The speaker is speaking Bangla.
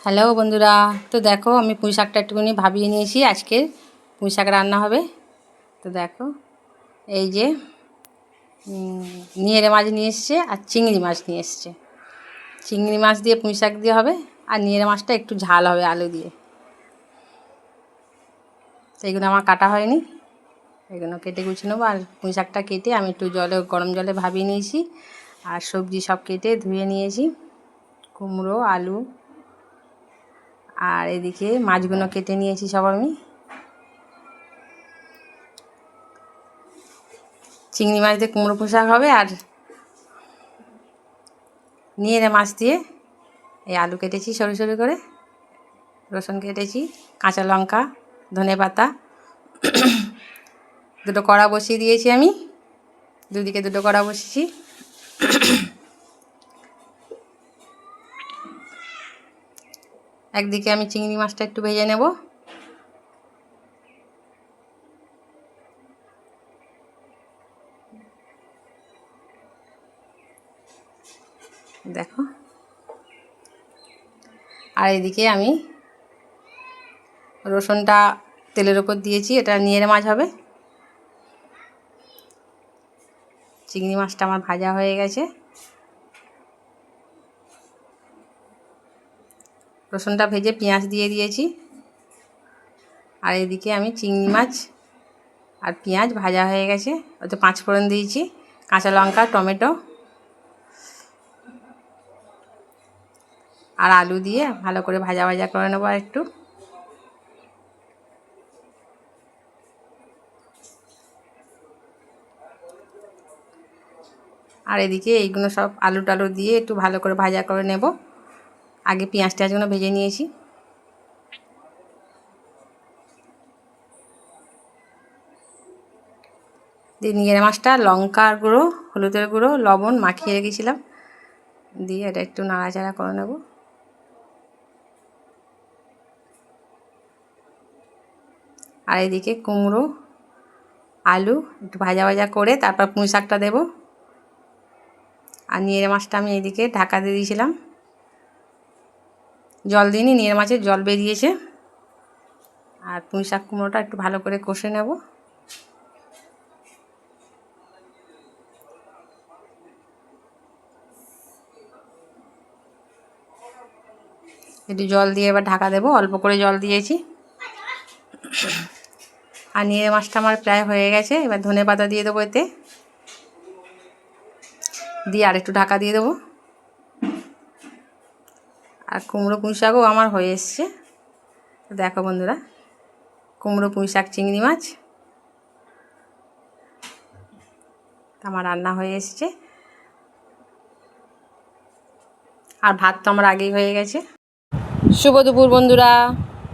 হ্যালো বন্ধুরা, তো দেখো আমি পুঁই শাকটা একটুখানি ভাবিয়ে নিয়েছি। আজকে পুঁই শাক রান্না হবে। তো দেখো এই যে নিয়েরে মাছ নিয়ে এসছে আর চিংড়ি মাছ নিয়ে এসছে। চিংড়ি মাছ দিয়ে পুঁই শাক দিয়ে হবে, আর নিয়েরে মাছটা একটু ঝাল হবে আলু দিয়ে। এইগুলো আমার কাটা হয়নি, এগুলো কেটে গুছিয়ে নেবো। আর পুঁই শাকটা কেটে আমি একটু গরম জলে ভাবিয়ে নিয়েছি, আর সবজি সব কেটে ধুয়ে নিয়েছি, কুমড়ো, আলু, আর এদিকে মাছগুলো কেটে নিয়েছি সব আমি। চিংড়ি মাছ দিয়ে কুমড়ো পুঁই শাক হবে, আর নিয়েরে মাছ দিয়ে এই আলু কেটেছি সরু সরু করে, রসুন কেটেছি, কাঁচা লঙ্কা, ধনেপাতা, দুটো কড়া বসিয়ে দিয়েছি আমি, দুদিকে দুটো কড়া বসিয়েছি। একদিকে আমি চিংড়ি মাছটা একটু ভেজে নেব। দেখো, আর এদিকে আমি রসুনটা তেলের ওপর দিয়েছি, এটা নিয়েরে মাছ হবে। চিংড়ি মাছটা আমার ভাজা হয়ে গেছে, রসুনটা ভেজে পেঁয়াজ দিয়ে দিয়েছি। আর এদিকে আমি চিংড়ি মাছ আর পেঁয়াজ ভাজা হয়ে গেছে, ওতে 5 ফোড়ন দিয়েছি, কাঁচা লঙ্কা, টমেটো আর আলু দিয়ে ভালো করে ভাজা ভাজা করে নেবো একটু। আর এদিকে এইগুলো সব আলু টালু দিয়ে একটু ভালো করে ভাজা করে নেব। আগে পেঁয়াজ টেঁয়াজগুলো ভেজে নিয়েছি। দিয়ে নিয়ে মাছটা লঙ্কার গুঁড়ো, হলুদের গুঁড়ো, লবণ মাখিয়ে রেখেছিলাম, দিয়ে এটা একটু নাড়াচাড়া করে নেব। আর এদিকে কুমড়ো, আলু একটু ভাজা ভাজা করে তারপর পুঁই শাকটা দেবো। আর নিয়ে মাছটা আমি এইদিকে ঢাকা দিয়ে দিয়েছিলাম, জল দিইনি, নিয়ে মাছের জল বেরিয়েছে। আর পুঁই শাক কুমড়োটা একটু ভালো করে কষে নেব। একটু জল দিয়ে এবার ঢাকা দেবো, অল্প করে জল দিয়েছি। আর নিয়ে মাছটা আমার প্রায় হয়ে গেছে, এবার ধনেপাতা দিয়ে দেবো এতে, দিয়ে আর একটু ঢাকা দিয়ে দেবো। আর কুমড়ো পুঁই শাকও আমার হয়ে এসছে। দেখো বন্ধুরা, কুমড়ো পুঁই শাক চিংড়ি মাছ আমার রান্না হয়ে এসছে। আর ভাত তো আমার আগেই হয়ে গেছে। শুভ দুপুর বন্ধুরা।